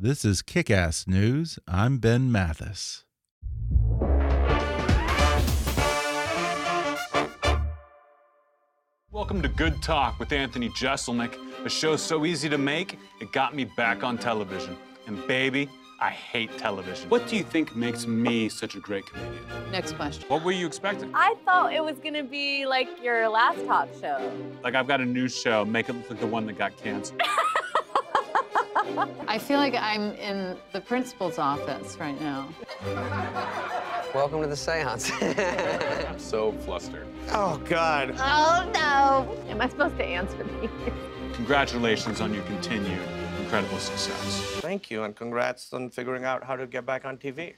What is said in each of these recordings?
This is Kick-Ass News. I'm Ben Mathis. Welcome to Good Talk with Anthony Jeselnik, a show so easy to make, it got me back on television. And baby, I hate television. What do you think makes me such a great comedian? Next question. What were you expecting? I thought it was gonna be like your last talk show. Like, I've got a new show, make it look like the one that got canceled. I feel like I'm in the principal's office right now. Welcome to the seance. I'm so flustered. Oh, God. Oh no! Am I supposed to answer these? Congratulations on your continued incredible success. Thank you, and congrats on figuring out how to get back on TV.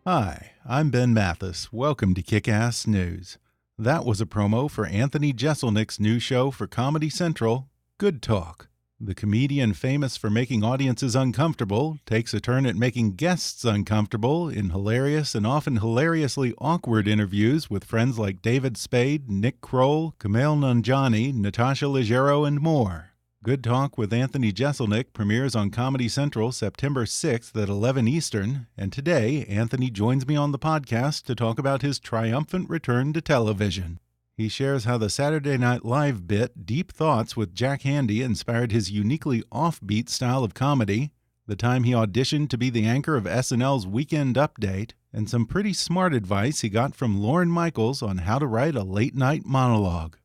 Hi, I'm Ben Mathis. Welcome to Kick-Ass News. That was a promo for Anthony Jeselnik's new show for Comedy Central, Good Talk. The comedian famous for making audiences uncomfortable takes a turn at making guests uncomfortable in hilarious and often hilariously awkward interviews with friends like David Spade, Nick Kroll, Kumail Nanjiani, Natasha Leggero, and more. Good Talk with Anthony Jeselnik premieres on Comedy Central September 6th at 11 Eastern, and today Anthony joins me on the podcast to talk about his triumphant return to television. He shares how the Saturday Night Live bit Deep Thoughts with Jack Handey inspired his uniquely offbeat style of comedy, the time he auditioned to be the anchor of SNL's Weekend Update, and some pretty smart advice he got from Lorne Michaels on how to write a late-night monologue.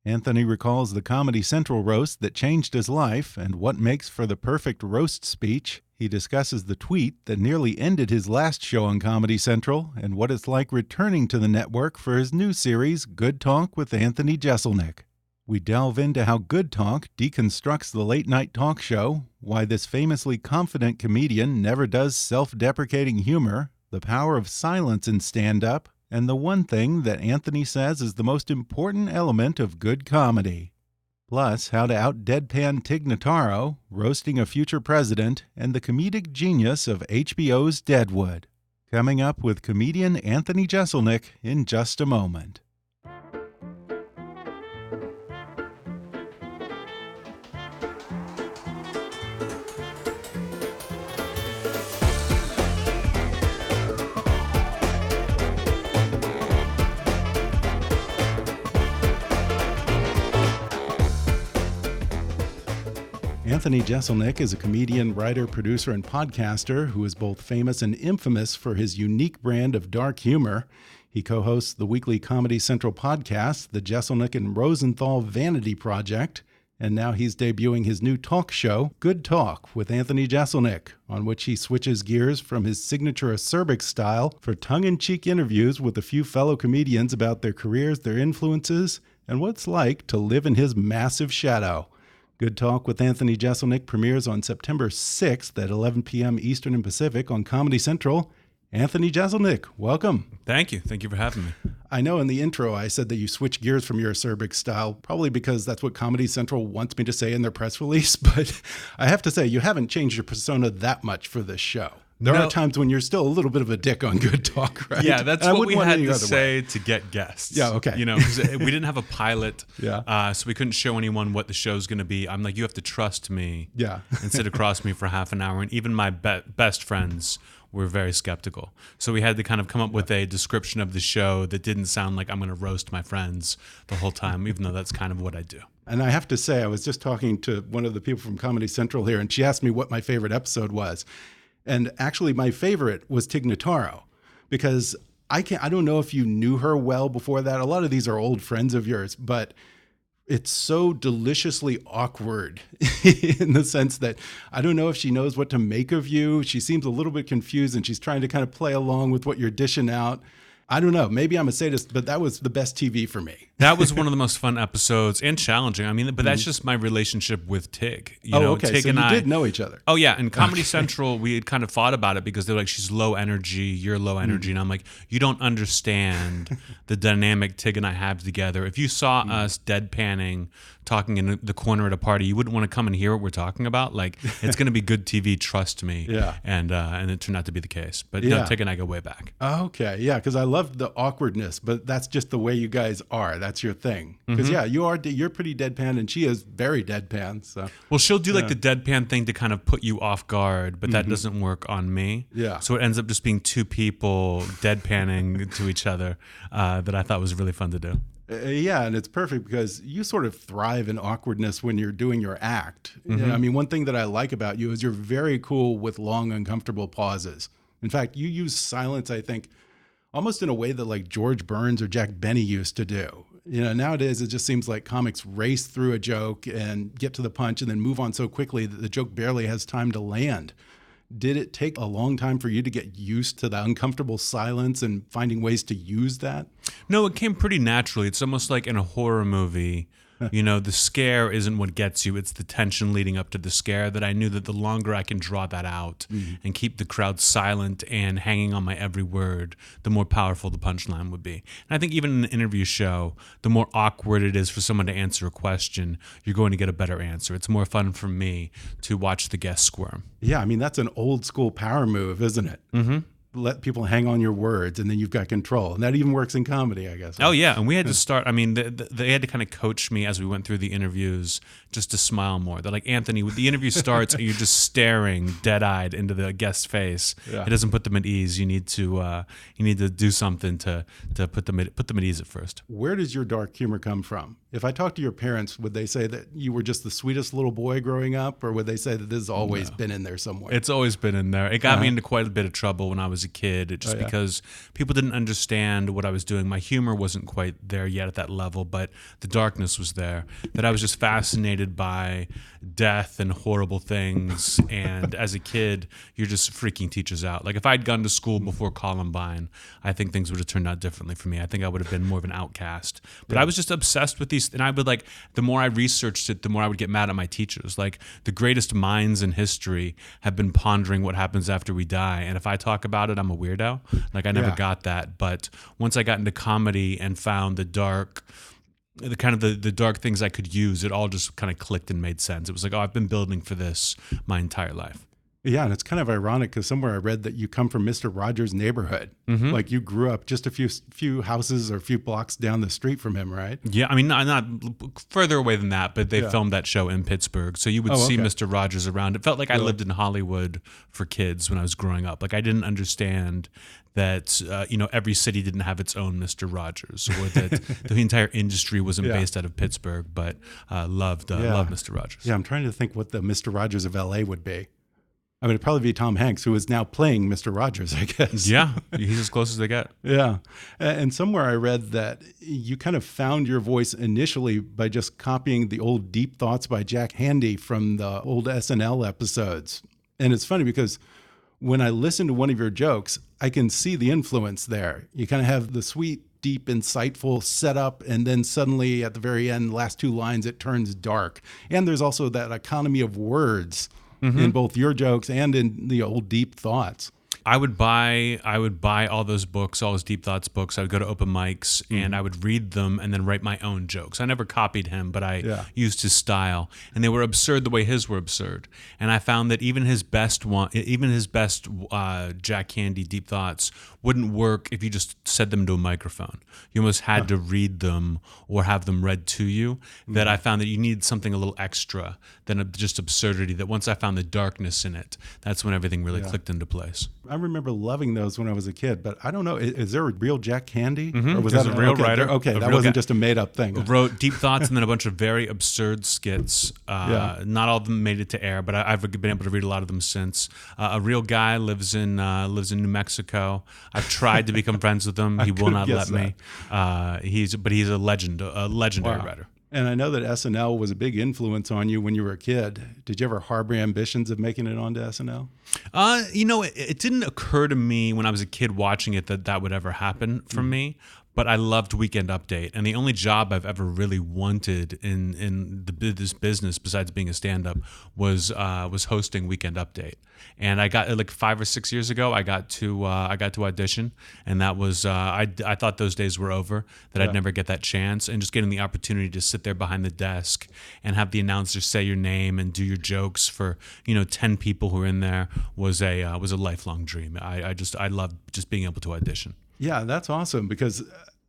Anthony recalls the Comedy Central roast that changed his life and what makes for the perfect roast speech. He discusses the tweet that nearly ended his last show on Comedy Central and what it's like returning to the network for his new series, Good Talk with Anthony Jeselnik. We delve into how Good Talk deconstructs the late-night talk show, why this famously confident comedian never does self-deprecating humor, the power of silence in stand-up, and the one thing that Anthony says is the most important element of good comedy. Plus, how to out-deadpan Tig Notaro, roasting a future president, and the comedic genius of HBO's Deadwood. Coming up with comedian Anthony Jeselnik in just a moment. Anthony Jeselnik is a comedian, writer, producer, and podcaster who is both famous and infamous for his unique brand of dark humor. He co-hosts the weekly Comedy Central podcast, the Jeselnik and Rosenthal Vanity Project, and now he's debuting his new talk show, Good Talk with Anthony Jeselnik, on which he switches gears from his signature acerbic style for tongue-in-cheek interviews with a few fellow comedians about their careers, their influences, and what it's like to live in his massive shadow. Good Talk with Anthony Jeselnik premieres on September 6th at 11 p.m. Eastern and Pacific on Comedy Central. Anthony Jeselnik, welcome. Thank you. Thank you for having me. I know in the intro I said that you switch gears from your acerbic style, probably because that's what Comedy Central wants me to say in their press release, but I have to say you haven't changed your persona that much for this show. There are times when you're still a little bit of a dick on Good Talk, right? Yeah, that's what we had to say to get guests. Yeah, okay. You know, because we didn't have a pilot, yeah. So we couldn't show anyone what the show's going to be. I'm like, you have to trust me, yeah, and sit across me for half an hour. And even my best friends were very skeptical. So we had to kind of come up with a description of the show that didn't sound like I'm going to roast my friends the whole time, even though that's kind of what I do. And I have to say, I was just talking to one of the people from Comedy Central here, and she asked me what my favorite episode was. And actually, my favorite was Tig Notaro, because I don't know if you knew her well before that. A lot of these are old friends of yours, but it's so deliciously awkward in the sense that I don't know if she knows what to make of you. She seems a little bit confused, and she's trying to kind of play along with what you're dishing out. I don't know. Maybe I'm a sadist, but that was the best TV for me. That was one of the most fun episodes and challenging. I mean, but that's just my relationship with Tig. You know, okay. Tig So and you did know each other. Oh, yeah. And Comedy Central, we had kind of thought about it because they're like, she's low energy, you're low energy. And I'm like, you don't understand the dynamic Tig and I have together. If you saw us deadpanning, talking in the corner at a party, you wouldn't want to come and hear what we're talking about. Like, it's going to be good TV, trust me. Yeah. And it turned out to be the case. But yeah. no, Tig and I go way back. Okay. Yeah, because I love loved the awkwardness, but that's just the way you guys are. That's your thing. Because you're pretty deadpan, and she is very deadpan. So well, she'll do like the deadpan thing to kind of put you off guard, but that doesn't work on me. Yeah. So it ends up just being two people deadpanning to each other that I thought was really fun to do. Yeah, and it's perfect because you sort of thrive in awkwardness when you're doing your act. You know, I mean, one thing that I like about you is you're very cool with long, uncomfortable pauses. In fact, you use silence, I think, almost in a way that like George Burns or Jack Benny used to do. You know, nowadays it just seems like comics race through a joke and get to the punch and then move on so quickly that the joke barely has time to land. Did it take a long time for you to get used to the uncomfortable silence and finding ways to use that? No, it came pretty naturally. It's almost like in a horror movie. You know, the scare isn't what gets you. It's the tension leading up to the scare that I knew that the longer I can draw that out and keep the crowd silent and hanging on my every word, the more powerful the punchline would be. And I think even in an interview show, the more awkward it is for someone to answer a question, you're going to get a better answer. It's more fun for me to watch the guest squirm. Yeah, I mean, that's an old school power move, isn't it? Mm-hmm. Let people hang on your words, and then you've got control. And that even works in comedy, I guess. Oh, yeah. And we had to start, I mean, they had to kind of coach me as we went through the interviews just to smile more. They're like, Anthony, the interview starts and you're just staring dead-eyed into the guest's face. Yeah. It doesn't put them at ease. You need to do something to put them at ease at first. Where does your dark humor come from? If I talk to your parents, would they say that you were just the sweetest little boy growing up, or would they say that this has always been in there somewhere? It's always been in there. It got me into quite a bit of trouble when I was a kid, because people didn't understand what I was doing. My humor wasn't quite there yet at that level, but the darkness was there, that I was just fascinated by death and horrible things. And as a kid, you're just freaking teachers out. Like if I'd gone to school before Columbine, I think things would have turned out differently for me. I think I would have been more of an outcast. But I was just obsessed with these. And I would like, the more I researched it, the more I would get mad at my teachers. Like the greatest minds in history have been pondering what happens after we die. And if I talk about it, I'm a weirdo. Like I never got that. But once I got into comedy and found the dark things I could use, it all just kind of clicked and made sense. It was like, oh, I've been building for this my entire life. Yeah, and it's kind of ironic because somewhere I read that you come from Mr. Rogers' neighborhood. Like you grew up just a few houses or a few blocks down the street from him, right? Yeah, I mean, not further away than that, but they filmed that show in Pittsburgh. So you would see Mr. Rogers around. It felt like I lived in Hollywood for kids when I was growing up. Like I didn't understand that every city didn't have its own Mr. Rogers, or that the entire industry wasn't based out of Pittsburgh, but loved Mr. Rogers. Yeah, I'm trying to think what the Mr. Rogers of LA would be. I mean, it'd probably be Tom Hanks, who is now playing Mr. Rogers, I guess. Yeah, he's as close as they get. Yeah. And somewhere I read that you kind of found your voice initially by just copying the old Deep Thoughts by Jack Handey from the old SNL episodes. And it's funny because when I listen to one of your jokes, I can see the influence there. You kind of have the sweet, deep, insightful setup, and then suddenly at the very end, last two lines, it turns dark. And there's also that economy of words in both your jokes and in the old Deep Thoughts. I would buy all those books, all his Deep Thoughts books. I would go to open mics and I would read them and then write my own jokes. I never copied him, but I used his style, and they were absurd the way his were absurd. And I found that even his best Jack Handey Deep Thoughts wouldn't work if you just said them to a microphone. You almost had to read them or have them read to you. That I found that you needed something a little extra than just absurdity. That once I found the darkness in it, that's when everything really clicked into place. I remember loving those when I was a kid, but I don't know. Is there a real Jack Handey? Or was There's that a real writer? Okay, that wasn't just a made-up thing. Wrote Deep Thoughts and then a bunch of very absurd skits. Not all of them made it to air, but I've been able to read a lot of them since. A real guy lives in New Mexico. I've tried to become friends with him. He will not let me. He's a legendary writer. And I know that SNL was a big influence on you when you were a kid. Did you ever harbor ambitions of making it onto SNL? It didn't occur to me when I was a kid watching it that would ever happen for me. But I loved Weekend Update, and the only job I've ever really wanted in this business, besides being a stand-up, was hosting Weekend Update. And I got like 5 or 6 years ago. I got to audition, and that was I thought those days were over. That I'd never get that chance, and just getting the opportunity to sit there behind the desk and have the announcer say your name and do your jokes for 10 people who are in there was a lifelong dream. I loved just being able to audition. Yeah, that's awesome because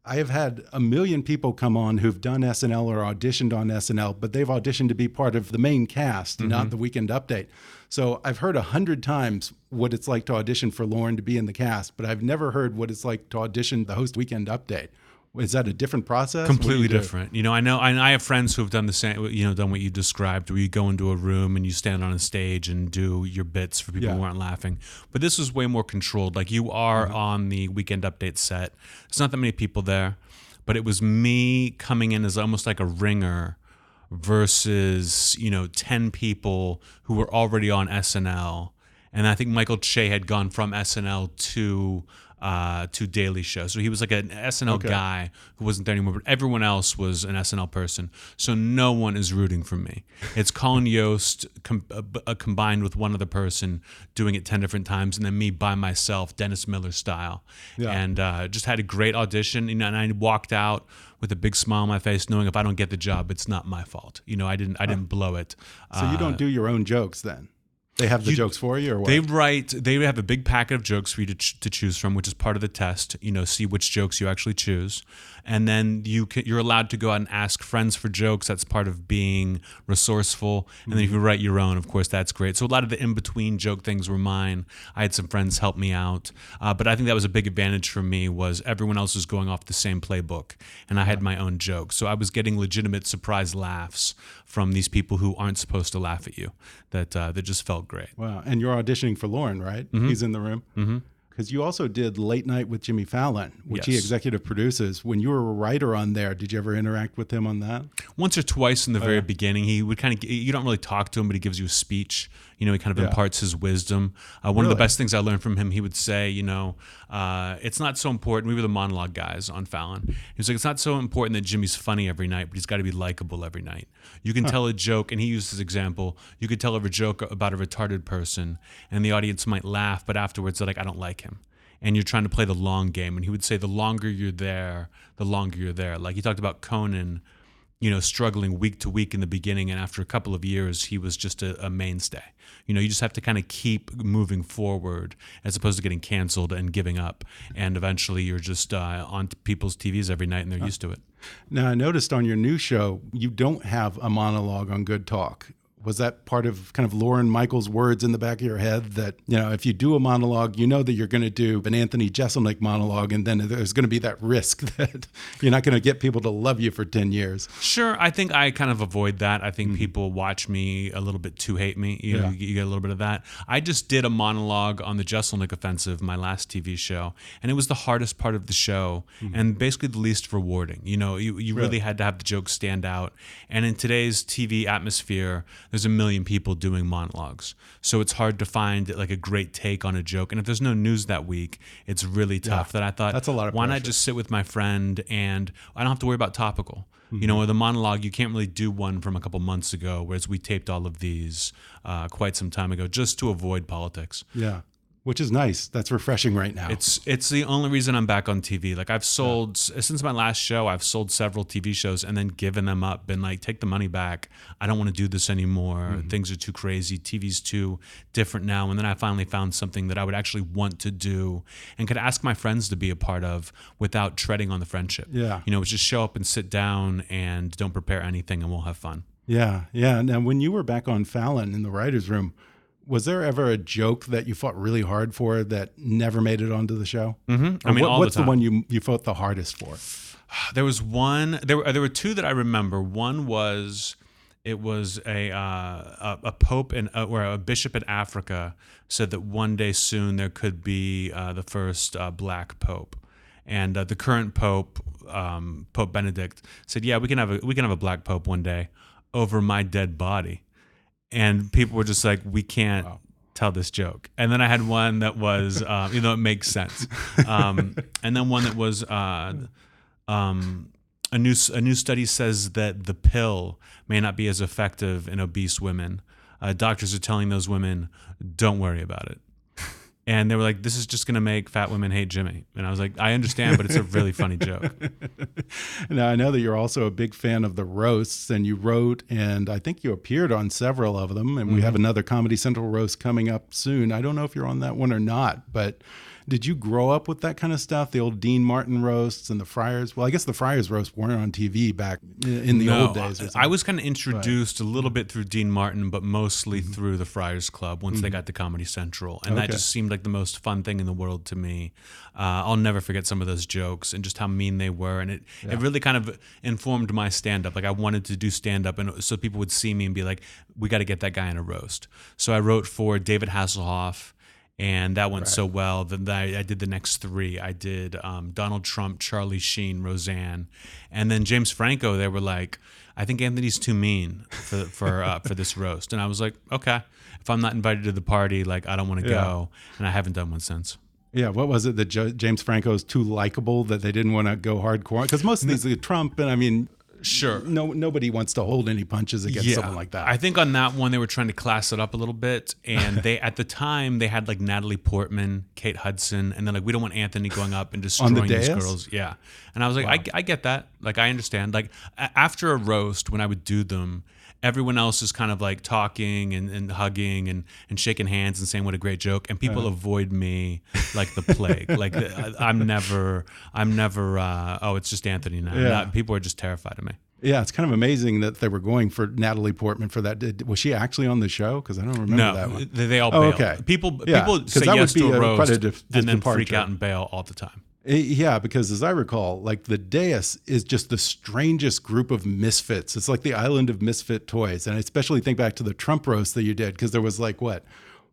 I have had a million people come on who've done SNL or auditioned on SNL, but they've auditioned to be part of the main cast, not the Weekend Update. So I've heard 100 times what it's like to audition for Lorne to be in the cast, but I've never heard what it's like to audition the host Weekend Update. Is that a different process? Completely different. You know, I have friends who have done the same, you know, done what you described, where you go into a room and you stand on a stage and do your bits for people who aren't laughing. But this was way more controlled. Like you are on the Weekend Update set. There's not that many people there, but it was me coming in as almost like a ringer versus, you know, 10 people who were already on SNL. And I think Michael Che had gone from SNL to Daily Show. So he was like an SNL guy who wasn't there anymore, but everyone else was an SNL person. So no one is rooting for me. It's Colin Yost combined with one other person doing it 10 different times, and then me by myself, Dennis Miller style. Yeah. And just had a great audition, you know, and I walked out with a big smile on my face, knowing if I don't get the job, it's not my fault. You know, I didn't blow it. So you don't do your own jokes then? They have the jokes for you, or what? They have a big packet of jokes for you to choose from, which is part of the test. You know, see which jokes you actually choose, and then you're allowed to go out and ask friends for jokes. That's part of being resourceful. And then if you write your own, of course, that's great. So a lot of the in between joke things were mine. I had some friends help me out, but I think that was a big advantage for me. Was everyone else was going off the same playbook, and I had my own jokes. So I was getting legitimate surprise laughs from these people who aren't supposed to laugh at you. That just felt great. Wow. And you're auditioning for Lorne, right? He's in the room? Because you also did Late Night with Jimmy Fallon, which he executive produces. When you were a writer on there, did you ever interact with him on that? Once or twice in the very beginning. He would kind of, you don't really talk to him, but he gives you a speech. You know, he kind of imparts his wisdom. One of the best things I learned from him, he would say, you know, it's not so important. We were the monologue guys on Fallon. He was like, it's not so important that Jimmy's funny every night, but he's got to be likable every night. You can tell a joke, and he used this example, you could tell a joke about a retarded person, and the audience might laugh, but afterwards they're like, I don't like him. And you're trying to play the long game. And he would say, the longer you're there, the longer you're there. Like he talked about Conan, you know, struggling week to week in the beginning, and after a couple of years, he was just a mainstay. You know, you just have to kind of keep moving forward as opposed to getting canceled and giving up. And eventually you're just on people's TVs every night, and they're used to it. Now, I noticed on your new show, you don't have a monologue on Good Talk. Was that part of kind of Lorne Michaels' words in the back of your head that, you know, if you do a monologue, you know that you're going to do an Anthony Jeselnik monologue, and then there's going to be that risk that you're not going to get people to love you for 10 years? Sure. I think I kind of avoid that. I think people watch me a little bit to hate me. You know, you get a little bit of that. I just did a monologue on the Jeselnik offensive, my last TV show, and it was the hardest part of the show and basically the least rewarding. You know, you really had to have the jokes stand out. And in today's TV atmosphere, there's a million people doing monologues. So it's hard to find like a great take on a joke. And if there's no news that week, it's really tough. That I thought, that's a lot of why pressure. not just sit with my friend and I don't have to worry about topical. You know, with a monologue, you can't really do one from a couple months ago, whereas we taped all of these quite some time ago just to avoid politics. Yeah. Which is nice. That's refreshing right now. It's the only reason I'm back on TV. Like I've sold, since my last show, I've sold several TV shows and then given them up, been like, take the money back. I don't want to do this anymore. Things are too crazy. TV's too different now. And then I finally found something that I would actually want to do and could ask my friends to be a part of without treading on the friendship. Yeah. You know, it's just show up and sit down and don't prepare anything and we'll have fun. Yeah. Yeah. Now, when you were back on Fallon in the writer's room, was there ever a joke that you fought really hard for that never made it onto the show? I mean, what's the one you fought the hardest for? There was one. There were two that I remember. One was it was a pope or a bishop in Africa said that one day soon there could be the first black pope, and the current pope, Pope Benedict, said, "Yeah, we can have a black pope one day over my dead body." And people were just like, we can't tell this joke. And then I had one that was, you know, it makes sense. And then one that was, a new study says that the pill may not be as effective in obese women. Doctors are telling those women, don't worry about it. And they were like, this is just going to make fat women hate Jimmy. And I was like, I understand, but it's a really funny joke. Now, I know that you're also a big fan of the roasts, and you wrote, and I think you appeared on several of them, and we have another Comedy Central roast coming up soon. I don't know if you're on that one or not, but Did you grow up with that kind of stuff? The old Dean Martin roasts and the Friars? Well, I guess the Friars roast weren't on TV back in the old days. I was kind of introduced a little bit through Dean Martin, but mostly through the Friars Club once they got to Comedy Central. And that just seemed like the most fun thing in the world to me. I'll never forget some of those jokes and just how mean they were. And it really kind of informed my stand-up. Like I wanted to do stand-up, and so people would see me and be like, we got to get that guy in a roast. So I wrote for David Hasselhoff, and that went so well. Then I did the next three. I did Donald Trump, Charlie Sheen, Roseanne, and then James Franco. They were like, I think Anthony's too mean for this roast. And I was like, okay, if I'm not invited to the party, like I don't want to go. And I haven't done one since. Yeah, what was it that James Franco is too likable that they didn't want to go hardcore? Because most of these are Trump, and I mean, sure, nobody wants to hold any punches against someone like that. I think on that one they were trying to class it up a little bit, and they at the time they had like Natalie Portman, Kate Hudson, and then like we don't want Anthony going up and destroying these girls. Yeah, and I was like, I get that, like I understand. Like after a roast, when I would do them, everyone else is kind of like talking and hugging and shaking hands and saying what a great joke, and people avoid me like the plague. Like I'm never oh, it's just Anthony now. People are just terrified of me. Yeah, it's kind of amazing that they were going for Natalie Portman for that. Was she actually on the show? Because I don't remember that one. They all bail. Okay. People say yes to a roast and then freak out and bail all the time. Yeah, because as I recall, like the dais is just the strangest group of misfits. It's like the island of misfit toys. And I especially think back to the Trump roast that you did, because there was like what?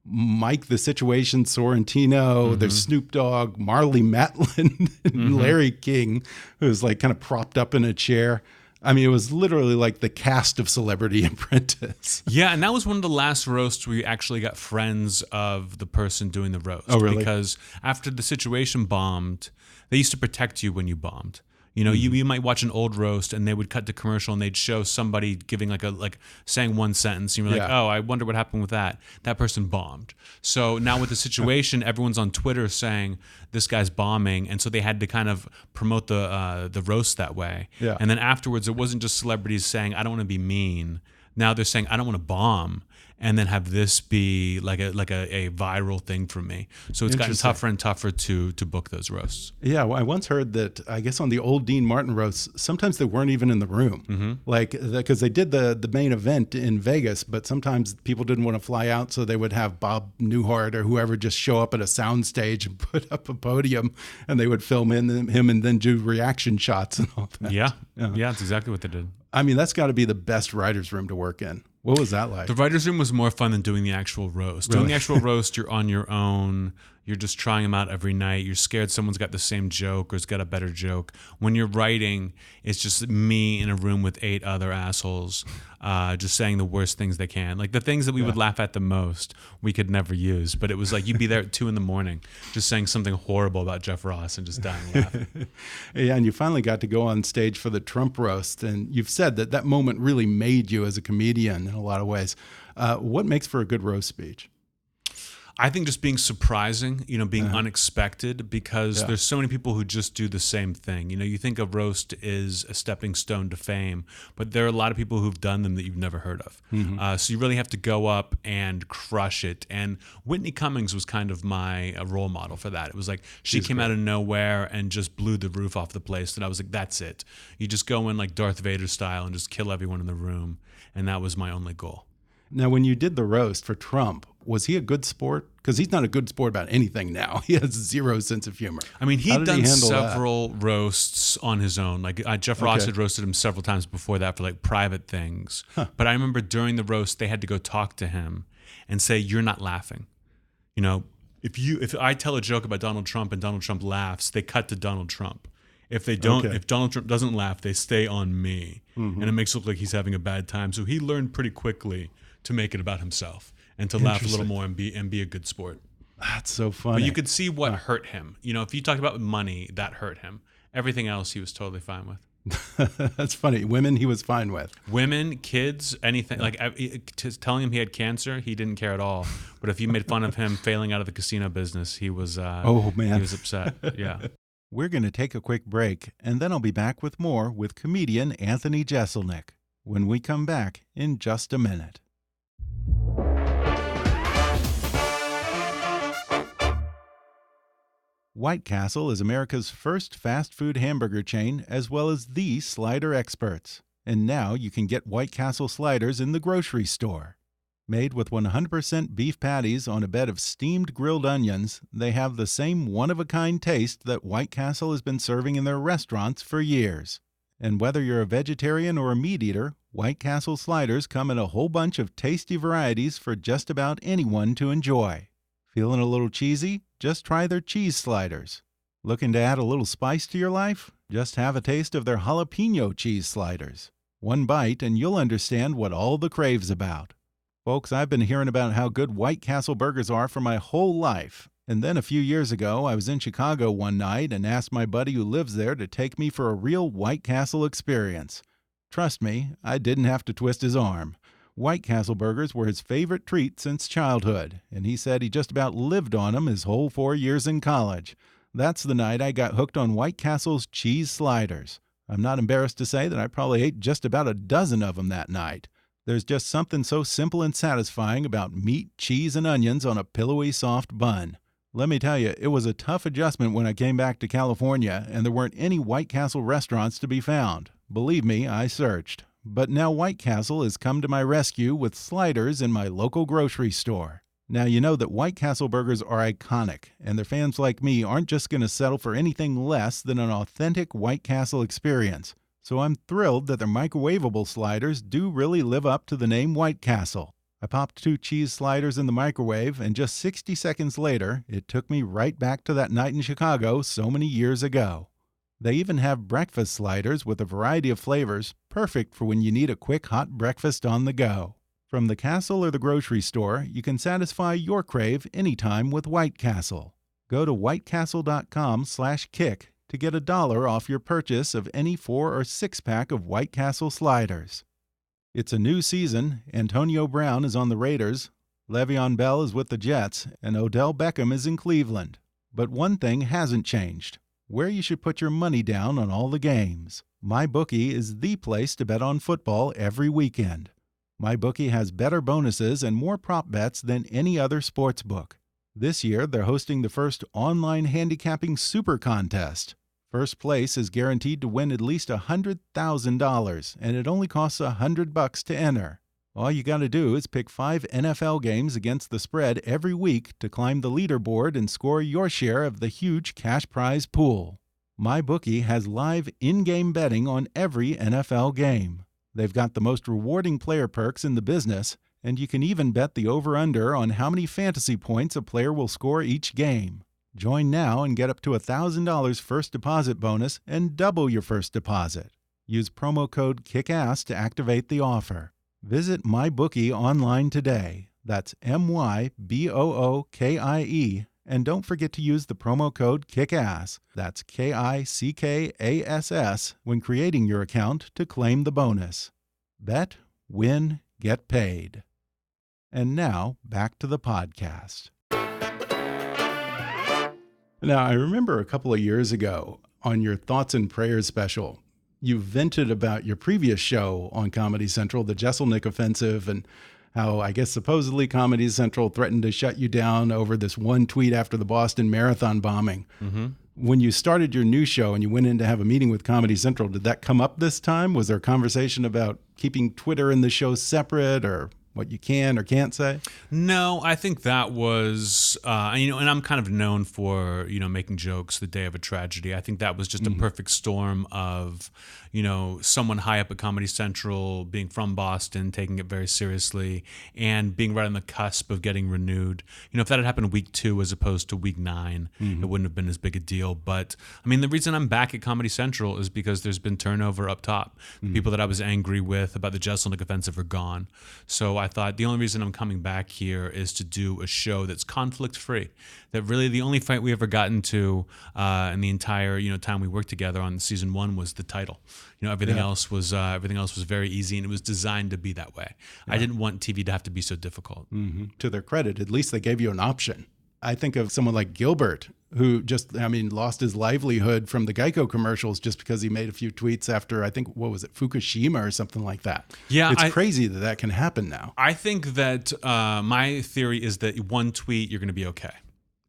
Mike the Situation Sorrentino, there's Snoop Dogg, Marley Matlin, and Larry King, who's like kind of propped up in a chair. I mean, it was literally like the cast of Celebrity Apprentice. Yeah, and that was one of the last roasts where you actually got friends of the person doing the roast. Oh, really? Because after the Situation bombed, they used to protect you when you bombed. You know, you might watch an old roast and they would cut to commercial and they'd show somebody giving like saying one sentence. And you're like, oh, I wonder what happened with that. That person bombed. So now with the Situation, everyone's on Twitter saying this guy's bombing, and so they had to kind of promote the roast that way. Yeah. And then afterwards, it wasn't just celebrities saying I don't want to be mean. Now they're saying I don't want to bomb, and then have this be like a viral thing for me. So it's gotten tougher and tougher to book those roasts. Yeah, well, I once heard that, I guess on the old Dean Martin roasts, sometimes they weren't even in the room. Like, because they did the main event in Vegas, but sometimes people didn't want to fly out, so they would have Bob Newhart or whoever just show up at a soundstage and put up a podium, and they would film him and then do reaction shots and all that. Yeah, that's exactly what they did. I mean, that's got to be the best writer's room to work in. What was that like? The writer's room was more fun than doing the actual roast. Really? Doing the actual roast, you're on your own. You're just trying them out every night. You're scared someone's got the same joke or has got a better joke. When you're writing, it's just me in a room with 8 other assholes just saying the worst things they can. Like the things that we would laugh at the most, we could never use. But it was like you'd be there at 2 a.m. just saying something horrible about Jeff Ross and just dying laughing. Yeah, and you finally got to go on stage for the Trump roast. And you've said that moment really made you as a comedian in a lot of ways. What makes for a good roast speech? I think just being surprising, being unexpected, because there's so many people who just do the same thing. You think a roast is a stepping stone to fame, but there are a lot of people who've done them that you've never heard of. So you really have to go up and crush it. And Whitney Cummings was kind of my role model for that. It was like she came out of nowhere and just blew the roof off the place. And I was like, that's it. You just go in like Darth Vader style and just kill everyone in the room. And that was my only goal. Now, when you did the roast for Trump, was he a good sport? Because he's not a good sport about anything now. He has zero sense of humor. I mean, he'd done several roasts on his own. Like Jeff Ross had roasted him several times before that for like private things. But I remember during the roast, they had to go talk to him and say, "You're not laughing." If I tell a joke about Donald Trump and Donald Trump laughs, they cut to Donald Trump. If they don't, if Donald Trump doesn't laugh, they stay on me, and it makes it look like he's having a bad time. So he learned pretty quickly to make it about himself and to laugh a little more and be a good sport. That's so funny. But you could see what hurt him. If you talked about money, that hurt him. Everything else, he was totally fine with. That's funny. Women, he was fine with. Women, kids, anything. Like telling him he had cancer, he didn't care at all. But if you made fun of him failing out of the casino business, he was. Oh man, he was upset. Yeah. We're going to take a quick break, and then I'll be back with more with comedian Anthony Jeselnik when we come back in just a minute. White Castle is America's first fast food hamburger chain, as well as the slider experts. And now you can get White Castle sliders in the grocery store. Made with 100% beef patties on a bed of steamed grilled onions, they have the same one-of-a-kind taste that White Castle has been serving in their restaurants for years. And whether you're a vegetarian or a meat eater, White Castle sliders come in a whole bunch of tasty varieties for just about anyone to enjoy. Feeling a little cheesy? Just try their cheese sliders. Looking to add a little spice to your life? Just have a taste of their jalapeno cheese sliders. One bite and you'll understand what all the crave's about. Folks, I've been hearing about how good White Castle burgers are for my whole life. And then a few years ago, I was in Chicago one night and asked my buddy who lives there to take me for a real White Castle experience. Trust me, I didn't have to twist his arm. White Castle burgers were his favorite treat since childhood, and he said he just about lived on them his whole 4 years in college. That's the night I got hooked on White Castle's cheese sliders. I'm not embarrassed to say that I probably ate just about a dozen of them that night. There's just something so simple and satisfying about meat, cheese, and onions on a pillowy, soft bun. Let me tell you, it was a tough adjustment when I came back to California and there weren't any White Castle restaurants to be found. Believe me, I searched. But now White Castle has come to my rescue with sliders in my local grocery store. Now you know that White Castle burgers are iconic, and their fans like me aren't just going to settle for anything less than an authentic White Castle experience. So I'm thrilled that their microwavable sliders do really live up to the name White Castle. I popped 2 cheese sliders in the microwave, and just 60 seconds later, it took me right back to that night in Chicago so many years ago. They even have breakfast sliders with a variety of flavors, perfect for when you need a quick hot breakfast on the go. From the castle or the grocery store, you can satisfy your crave anytime with White Castle. Go to whitecastle.com/kick to get $1 off your purchase of any 4 or 6-pack of White Castle sliders. It's a new season. Antonio Brown is on the Raiders, Le'Veon Bell is with the Jets, and Odell Beckham is in Cleveland. But one thing hasn't changed: where you should put your money down on all the games. MyBookie is the place to bet on football every weekend. MyBookie has better bonuses and more prop bets than any other sports book. This year, they're hosting the first online handicapping super contest. First place is guaranteed to win at least $100,000, and it only costs $100 to enter. All you got to do is pick 5 NFL games against the spread every week to climb the leaderboard and score your share of the huge cash prize pool. MyBookie has live in-game betting on every NFL game. They've got the most rewarding player perks in the business, and you can even bet the over-under on how many fantasy points a player will score each game. Join now and get up to $1,000 first deposit bonus and double your first deposit. Use promo code KICKASS to activate the offer. Visit MyBookie online today. That's MyBookie. And don't forget to use the promo code KICKASS. That's KICKASS when creating your account to claim the bonus. Bet, win, get paid. And now, back to the podcast. Now, I remember a couple of years ago on your Thoughts and Prayers special, you vented about your previous show on Comedy Central, the Jeselnik Offensive, and how I guess supposedly Comedy Central threatened to shut you down over this one tweet after the Boston Marathon bombing. Mm-hmm. When you started your new show and you went in to have a meeting with Comedy Central, did that come up this time? Was there a conversation about keeping Twitter and the show separate, or what you can or can't say? No, I think that was, and I'm kind of known for, making jokes the day of a tragedy. I think that was just a perfect storm of, someone high up at Comedy Central being from Boston, taking it very seriously, and being right on the cusp of getting renewed. If that had happened week 2 as opposed to week 9, it wouldn't have been as big a deal. But the reason I'm back at Comedy Central is because there's been turnover up top. The people that I was angry with about the Jeselnik Offensive are gone. So I thought the only reason I'm coming back here is to do a show that's conflict-free. That really the only fight we ever got into in the entire time we worked together on season 1 was the title. Everything else was very easy, and it was designed to be that way. Yeah. I didn't want TV to have to be so difficult. To their credit, at least they gave you an option. I think of someone like Gilbert, who just, lost his livelihood from the Geico commercials just because he made a few tweets after, I think, what was it, Fukushima or something like that. Yeah, it's crazy that can happen now. I think that my theory is that one tweet, you're going to be okay.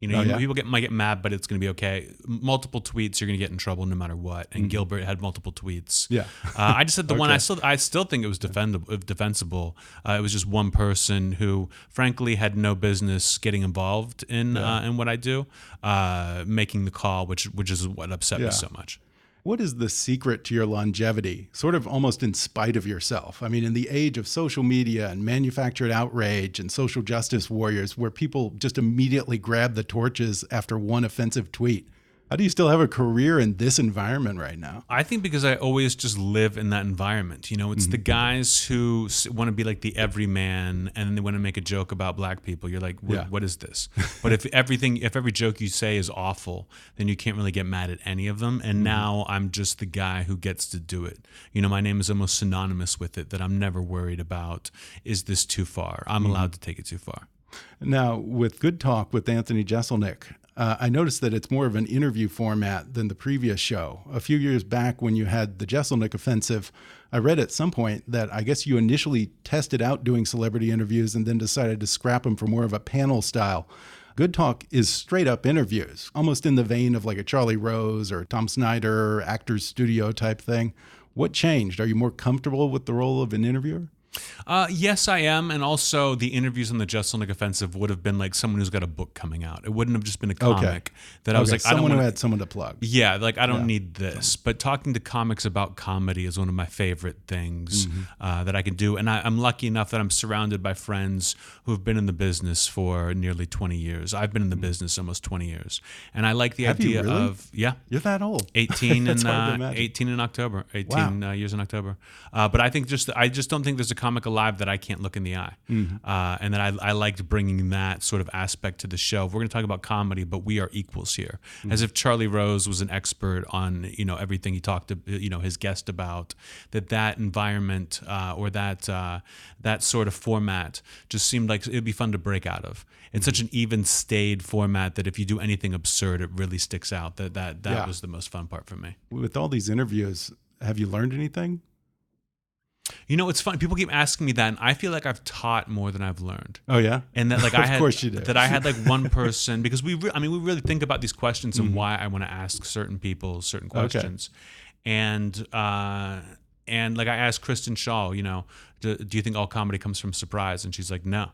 You know, people might get mad, but it's going to be okay. Multiple tweets, you're going to get in trouble no matter what. And Gilbert had multiple tweets. Yeah. I just said the one. I still think it was defensible. It was just one person who, frankly, had no business getting involved in what I do, making the call, which is what upset me so much. What is the secret to your longevity, sort of almost in spite of yourself? I mean, in the age of social media and manufactured outrage and social justice warriors, where people just immediately grab the torches after one offensive tweet, how do you still have a career in this environment right now? I think because I always just live in that environment. You know, it's the guys who want to be like the everyman, and then they want to make a joke about black people. You're like, what is this? But if every joke you say is awful, then you can't really get mad at any of them. And now I'm just the guy who gets to do it. You know, my name is almost synonymous with it, that I'm never worried about, is this too far? I'm allowed to take it too far. Now, with Good Talk with Anthony Jeselnik, I noticed that it's more of an interview format than the previous show. A few years back when you had the Jeselnik Offensive, I read at some point that I guess you initially tested out doing celebrity interviews and then decided to scrap them for more of a panel style. Good Talk is straight up interviews, almost in the vein of like a Charlie Rose or Tom Snyder, Actors Studio type thing. What changed? Are you more comfortable with the role of an interviewer? Yes, I am. And also the interviews on the Jeselnik Offensive would have been like someone who's got a book coming out. It wouldn't have just been a comic that I was like, someone who had someone to plug. Yeah, like I don't need this. But talking to comics about comedy is one of my favorite things that I can do. And I'm lucky enough that I'm surrounded by friends who have been in the business for nearly 20 years. I've been in the business almost 20 years. And I like the idea of, You're that old. 18 in October, 18 years in October. But I think I just don't think there's a comic alive that I can't look in the eye. And that I liked bringing that sort of aspect to the show. We're going to talk about comedy, but we are equals here. As if Charlie Rose was an expert on, you know, everything he talked to, you know, his guest about, that environment or that sort of format just seemed like it'd be fun to break out of. It's such an even stayed format that if you do anything absurd, it really sticks out. That was the most fun part for me. With all these interviews, have you learned anything? You know, it's fun. People keep asking me that, and I feel like I've taught more than I've learned. Oh yeah, and that like of course you do. That I had like one person, because we really think about these questions and why I want to ask certain people certain questions, and like I asked Kristen Shaw, you know, do you think all comedy comes from surprise? And she's like, no.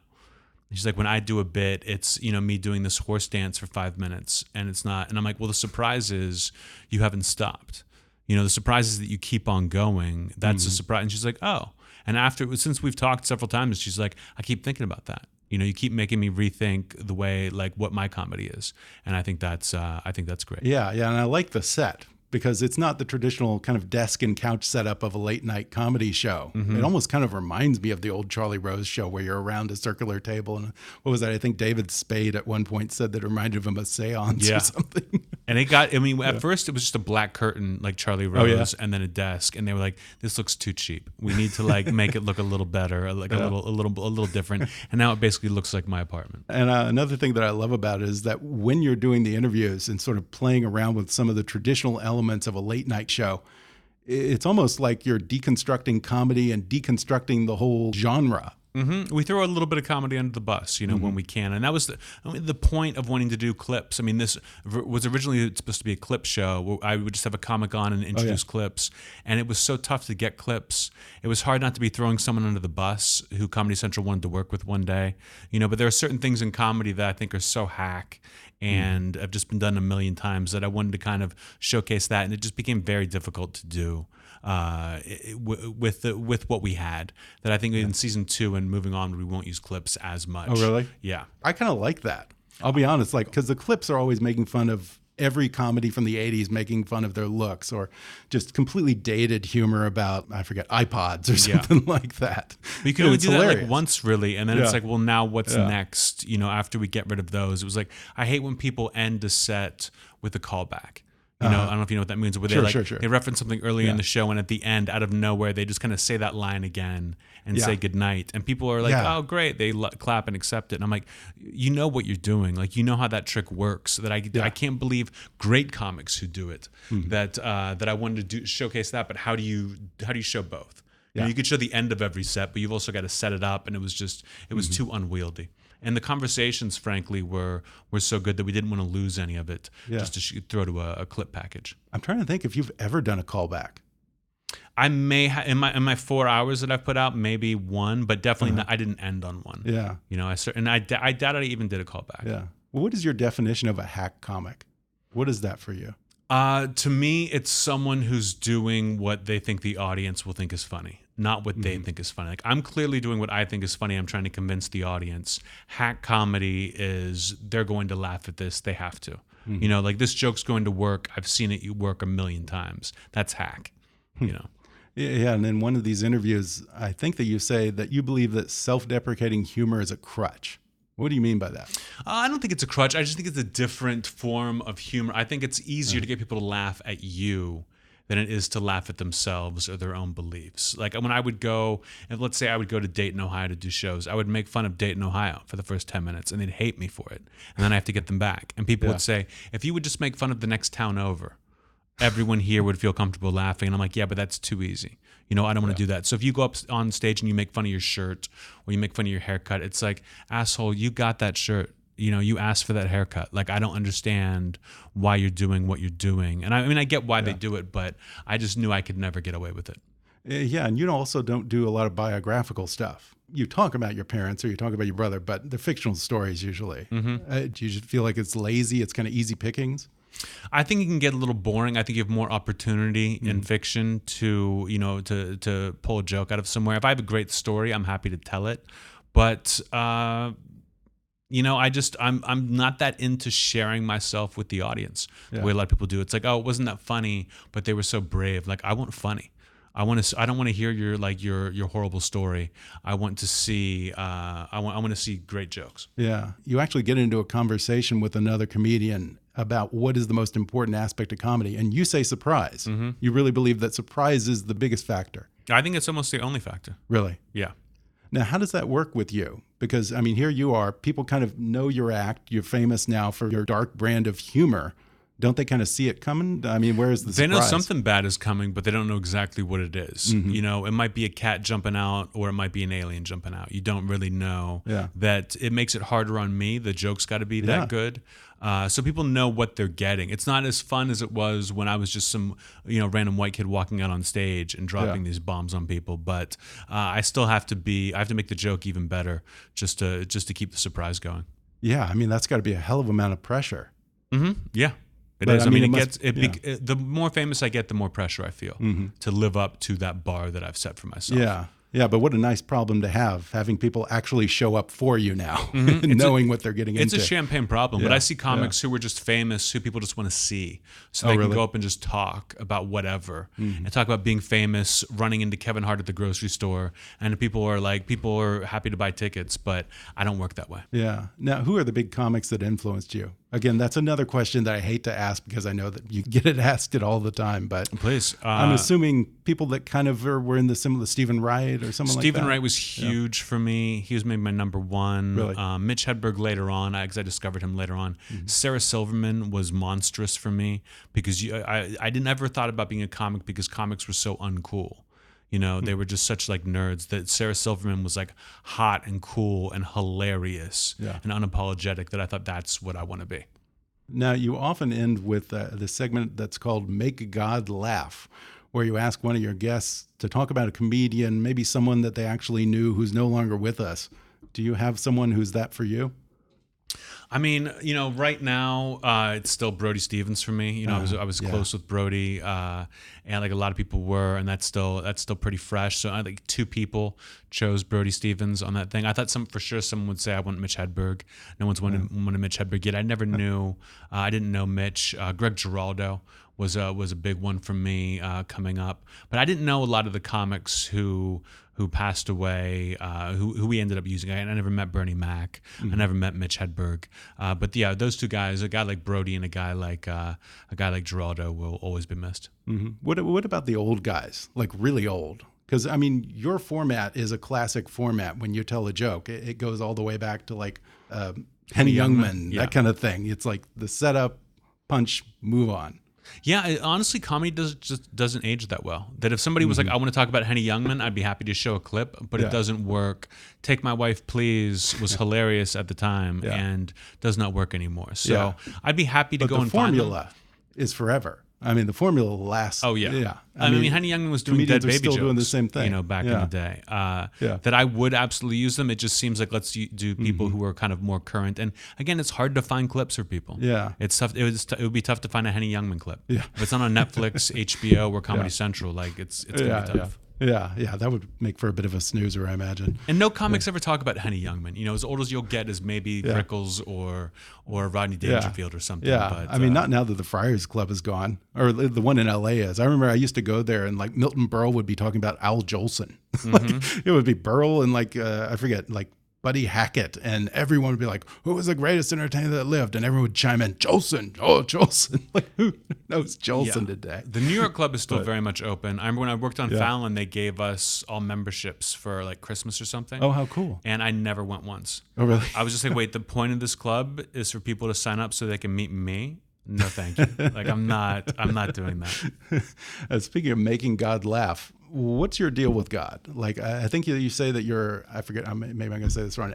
She's like, when I do a bit, it's, you know, me doing this horse dance for 5 minutes, and it's not. And I'm like, well, the surprise is you haven't stopped. You know, the surprise is that you keep on going. That's a surprise. And she's like, oh. And since we've talked several times, she's like, I keep thinking about that. You know, you keep making me rethink the way, like, what my comedy is. And I think that's great. Yeah. And I like the set, because it's not the traditional kind of desk and couch setup of a late night comedy show. It almost kind of reminds me of the old Charlie Rose show where you're around a circular table. And what was that? I think David Spade at one point said that it reminded him of a seance or something. And at first it was just a black curtain like Charlie Rose and then a desk. And they were like, this looks too cheap. We need to like make it look a little better, like a little different. And now it basically looks like my apartment. And another thing that I love about it is that when you're doing the interviews and sort of playing around with some of the traditional elements of a late night show, it's almost like you're deconstructing comedy and deconstructing the whole genre. We throw a little bit of comedy under the bus, you know, when we can. And that was the point of wanting to do clips. I mean, this was originally supposed to be a clip show where I would just have a comic on and introduce clips. And it was so tough to get clips. It was hard not to be throwing someone under the bus who Comedy Central wanted to work with one day. You know, but there are certain things in comedy that I think are so hack and have just been done a million times that I wanted to kind of showcase that. And it just became very difficult to do. With what we had, that I think in season 2 and moving on, we won't use clips as much. Oh, really? Yeah. I kind of like that. I'll be honest, like, because the clips are always making fun of every comedy from the 80s, making fun of their looks, or just completely dated humor about, I forget, iPods or something like that. But you can only do that like once, really. And then it's like, well, now what's next? You know, after we get rid of those, it was like, I hate when people end a set with a callback. You know, I don't know if you know what that means, but they reference something earlier in the show, and at the end, out of nowhere, they just kind of say that line again and say goodnight. And people are like, oh, great. They clap and accept it. And I'm like, you know what you're doing. Like, you know how that trick works. That I can't believe great comics who do it. That I wanted to showcase that. But how do you show both? You know, you could show the end of every set, but you've also got to set it up, and it was too unwieldy. And the conversations, frankly, were so good that we didn't want to lose any of it just to throw to a clip package. I'm trying to think if you've ever done a callback. I may in my 4 hours that I've put out, maybe one, but definitely not, I didn't end on one. Yeah. You know, I doubt I even did a callback. Yeah. Well, what is your definition of a hack comic? What is that for you? To me, it's someone who's doing what they think the audience will think is funny, not what they think is funny. Like, I'm clearly doing what I think is funny. I'm trying to convince the audience. Hack comedy is they're going to laugh at this. They have to. You know, like, this joke's going to work. I've seen it work a million times. That's hack, you know. Yeah, and in one of these interviews, I think that you say that you believe that self-deprecating humor is a crutch. What do you mean by that? I don't think it's a crutch. I just think it's a different form of humor. I think it's easier to get people to laugh at you than it is to laugh at themselves or their own beliefs. Like, when I would go, and let's say I would go to Dayton, Ohio to do shows, I would make fun of Dayton, Ohio for the first 10 minutes, and they'd hate me for it. And then I have to get them back. And people would say, if you would just make fun of the next town over, everyone here would feel comfortable laughing. And I'm like, yeah, but that's too easy. You know, I don't want to do that. So if you go up on stage and you make fun of your shirt or you make fun of your haircut, it's like, asshole, you got that shirt. You know, you asked for that haircut. Like, I don't understand why you're doing what you're doing. And I mean, I get why they do it, but I just knew I could never get away with it. Yeah, and you also don't do a lot of biographical stuff. You talk about your parents or you talk about your brother, but they're fictional stories usually. Do you just feel like it's lazy? It's kind of easy pickings? I think it can get a little boring. I think you have more opportunity in fiction to, you know, to pull a joke out of somewhere. If I have a great story, I'm happy to tell it. But you know, I'm not that into sharing myself with the audience the way a lot of people do. It's like, oh, it wasn't that funny, but they were so brave. Like, I want funny. I don't want to hear your horrible story. I want to see I want to see great jokes. Yeah, you actually get into a conversation with another comedian about what is the most important aspect of comedy, and you say surprise. You really believe that surprise is the biggest factor. I think it's almost the only factor. Really? Yeah. Now, how does that work with you? Because, I mean, here you are. People kind of know your act. You're famous now for your dark brand of humor. Don't they kind of see it coming? I mean, where is the surprise? They know something bad is coming, but they don't know exactly what it is. You know, it might be a cat jumping out or it might be an alien jumping out. You don't really know. That it makes it harder on me. The joke's got to be that good. So people know what they're getting. It's not as fun as it was when I was just some, you know, random white kid walking out on stage and dropping these bombs on people. But I still have to make the joke even better just to keep the surprise going. Yeah, I mean, that's got to be a hell of a amount of pressure. Yeah. It is. I mean, the more famous I get, the more pressure I feel to live up to that bar that I've set for myself. Yeah. Yeah, but what a nice problem to have, having people actually show up for you now, knowing what they're getting into. It's a champagne problem, but I see comics who are just famous, who people just want to see. So they can go up and just talk about whatever, and talk about being famous, running into Kevin Hart at the grocery store, and people are happy to buy tickets, but I don't work that way. Yeah. Now, who are the big comics that influenced you? Again, that's another question that I hate to ask because I know that you get it asked it all the time. But please, I'm assuming people that kind of were in the similar Stephen Wright or someone like that. Stephen Wright was huge for me. He was maybe my number one. Really? Mitch Hedberg later on, because I discovered him later on. Sarah Silverman was monstrous for me because I didn't ever thought about being a comic because comics were so uncool. You know, they were just such like nerds that Sarah Silverman was like hot and cool and hilarious and unapologetic that I thought that's what I want to be. Now, you often end with the segment that's called Make God Laugh, where you ask one of your guests to talk about a comedian, maybe someone that they actually knew who's no longer with us. Do you have someone who's that for you? I mean, you know, right now it's still Brody Stevens for me. You know, I was close with Brody, and like a lot of people were, and that's still pretty fresh. So I think two people chose Brody Stevens on that thing. I thought someone would say I want Mitch Hedberg. No one's wanted Mitch Hedberg yet. I never knew. I didn't know Mitch. Greg Giraldo was a big one for me coming up, but I didn't know a lot of the comics who passed away, who we ended up using. I never met Bernie Mac. I never met Mitch Hedberg. But yeah, those two guys, a guy like Brody and a guy like Giraldo, will always be missed. What about the old guys, like really old? Because I mean, your format is a classic format. When you tell a joke, it goes all the way back to like Henny Youngman, that kind of thing. It's like the setup, punch, move on. Yeah, honestly, comedy just doesn't age that well. That if somebody was like, I want to talk about Henny Youngman, I'd be happy to show a clip, but it doesn't work. Take My Wife, Please was hilarious at the time and does not work anymore. So I'd be happy to go and find them. The formula is forever. I mean, the formula lasts. Oh, yeah. Yeah. I mean, Henny Youngman was doing dead baby jokes. Doing the same thing. Back in the day. That I would absolutely use them. It just seems like let's do people who are kind of more current. And again, it's hard to find clips for people. Yeah. It's tough. It would be tough to find a Henny Youngman clip. Yeah. If it's not on Netflix, HBO, or Comedy Central, like it's gonna be tough. Yeah, that would make for a bit of a snoozer, I imagine. And no comics ever talk about Henny Youngman. As old as you'll get is maybe Rickles or Rodney Dangerfield or something. Yeah, but, I mean, not now that the Friars Club is gone, or the one in LA is. I remember I used to go there, and like Milton Berle would be talking about Al Jolson. Like, it would be Berle and like I forget, like Buddy Hackett, and everyone would be like, "Who was the greatest entertainer that lived?" And everyone would chime in, "Jolson, oh Jolson!" Like, who knows Jolson today? The New York Club is still very much open. I remember when I worked on Fallon, they gave us all memberships for like Christmas or something. Oh, how cool! And I never went once. Oh, really? I was just like, wait, the point of this club is for people to sign up so they can meet me. No, thank you. Like, I'm not doing that. Speaking of making God laugh, what's your deal with God? Like, I think you say that you're, I forget, maybe I'm going to say this wrong,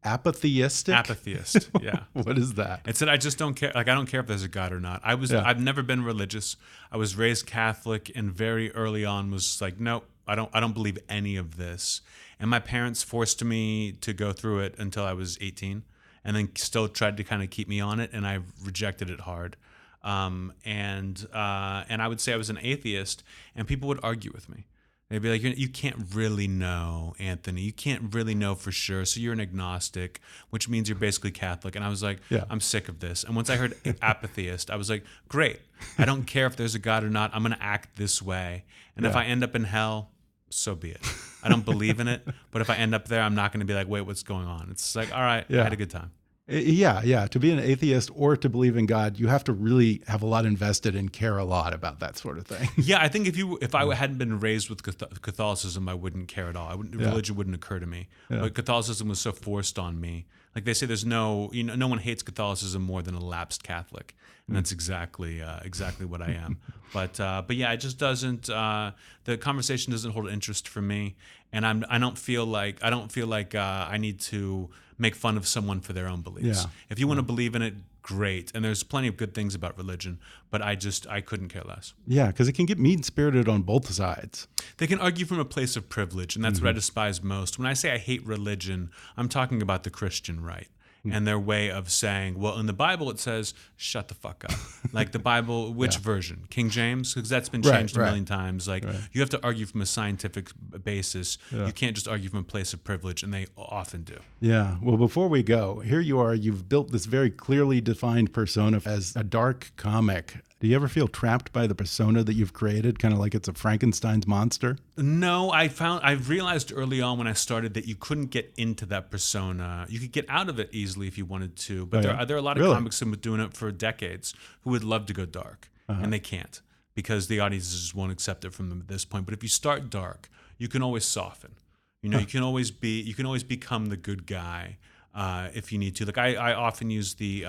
apatheistic? Apatheist, yeah. What is that? It's that I just don't care. Like, I don't care if there's a God or not. I've never been religious. I was raised Catholic, and very early on was like, no, I don't believe any of this. And my parents forced me to go through it until I was 18. And then still tried to kind of keep me on it, and I rejected it hard. And I would say I was an atheist, and people would argue with me. They'd be like, "You can't really know, Anthony. You can't really know for sure. So you're an agnostic, which means you're basically Catholic." And I was like, "I'm sick of this." And once I heard apatheist, I was like, "Great. I don't care if there's a God or not. I'm going to act this way. And if I end up in hell, so be it. I don't believe in it, but if I end up there, I'm not going to be like, wait, what's going on?" It's like, all right, I had a good time. Yeah. To be an atheist or to believe in God, you have to really have a lot invested and care a lot about that sort of thing. Yeah, I think if I hadn't been raised with Catholicism, I wouldn't care at all. Religion wouldn't occur to me. But Catholicism was so forced on me. Like they say, there's no one hates Catholicism more than a lapsed Catholic, and that's exactly what I am. But yeah, it just doesn't. The conversation doesn't hold interest for me, and I don't feel like I need to make fun of someone for their own beliefs. Yeah. If you want to believe in it, great. And there's plenty of good things about religion, but I couldn't care less. Yeah, because it can get mean-spirited on both sides. They can argue from a place of privilege, and that's what I despise most. When I say I hate religion, I'm talking about the Christian right. And their way of saying, well, in the Bible it says, shut the fuck up. Like the Bible, which version? King James? Because that's been changed a million times. Like you have to argue from a scientific basis. You can't just argue from a place of privilege, and they often do. Yeah. Well, before we go, here you are. You've built this very clearly defined persona as a dark comic. Do you ever feel trapped by the persona that you've created, kind of like it's a Frankenstein's monster? No, I realized early on when I started that you couldn't get into that persona. You could get out of it easily if you wanted to, but there are a lot of comics who have been doing it for decades who would love to go dark, and they can't because the audiences just won't accept it from them at this point. But if you start dark, you can always soften. You can always become the good guy. If you need to. Like I often use the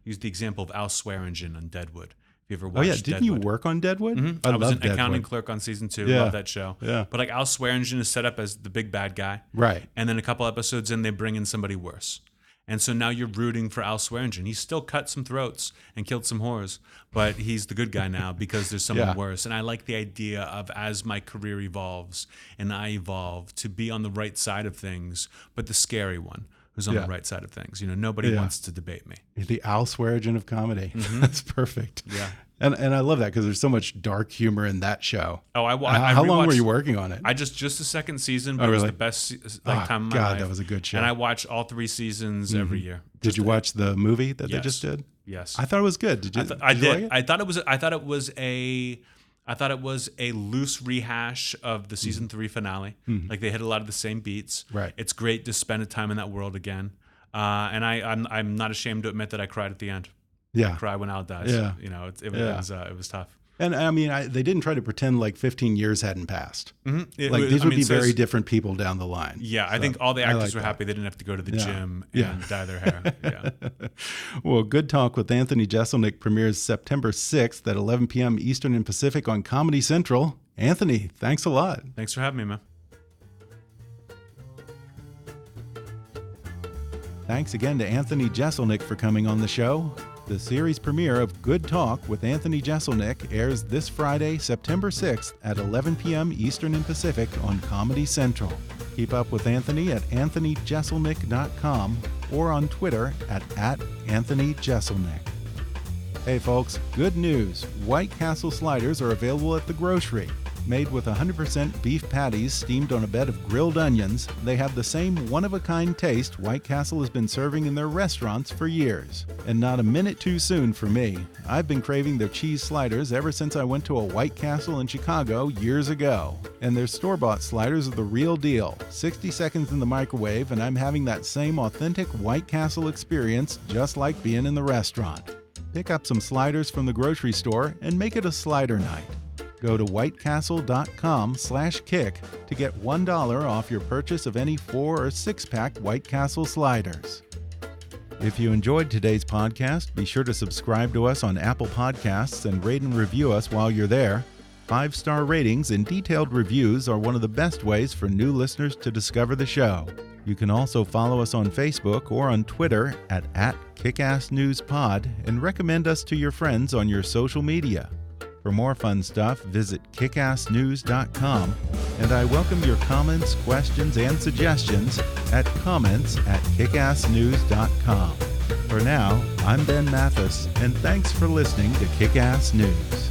example of Al Swearingen on Deadwood. You ever watched Didn't you work on Deadwood? Mm-hmm. I was an accounting clerk on season 2. Love that show. Yeah. But like Al Swearingen is set up as the big bad guy. Right. And then a couple episodes in, they bring in somebody worse. And so now you're rooting for Al Swearingen. He still cut some throats and killed some whores, but he's the good guy now because there's someone worse. And I like the idea of, as my career evolves and I evolve, to be on the right side of things, but the scary one. Who's on the right side of things. Nobody wants to debate me. The Al Swearingen of comedy. That's perfect. Yeah. And I love that because there's so much dark humor in that show. Oh, how long were you working on it? Just the second season, but it was the best time of my life. That was a good show. And I watch all 3 seasons every year. Did you watch the movie that they just did? Yes. I thought it was good. Did you? I did. Like it? I thought it was a loose rehash of the season 3 finale. Like they hit a lot of the same beats. Right. It's great to spend a time in that world again. And I'm not ashamed to admit that I cried at the end. Yeah. I cry when Al dies. Yeah. It was tough. And I mean, they didn't try to pretend like 15 years hadn't passed. Mm-hmm. Like these would be very different people down the line. Yeah, So, I think all the actors like were that. happy they didn't have to go to the gym and dye their hair. Yeah. Well, Good Talk with Anthony Jeselnik premieres September 6th at 11 p.m. Eastern and Pacific on Comedy Central. Anthony, thanks a lot. Thanks for having me, man. Thanks again to Anthony Jeselnik for coming on the show. The series premiere of Good Talk with Anthony Jeselnik airs this Friday, September 6th at 11 p.m. Eastern and Pacific on Comedy Central. Keep up with Anthony at anthonyjeselnik.com or on Twitter at Anthony Jeselnik. Hey folks, good news. White Castle sliders are available at the grocery. Made with 100% beef patties steamed on a bed of grilled onions, they have the same one-of-a-kind taste White Castle has been serving in their restaurants for years. And not a minute too soon for me. I've been craving their cheese sliders ever since I went to a White Castle in Chicago years ago. And their store-bought sliders are the real deal. 60 seconds in the microwave and I'm having that same authentic White Castle experience just like being in the restaurant. Pick up some sliders from the grocery store and make it a slider night. Go to whitecastle.com/kick to get $1 off your purchase of any 4 or 6-pack White Castle sliders. If you enjoyed today's podcast, be sure to subscribe to us on Apple Podcasts and rate and review us while you're there. 5-star ratings and detailed reviews are one of the best ways for new listeners to discover the show. You can also follow us on Facebook or on Twitter at @KickassNewsPod and recommend us to your friends on your social media. For more fun stuff, visit kickassnews.com, and I welcome your comments, questions, and suggestions at comments@kickassnews.com. For now, I'm Ben Mathis, and thanks for listening to Kick-Ass News.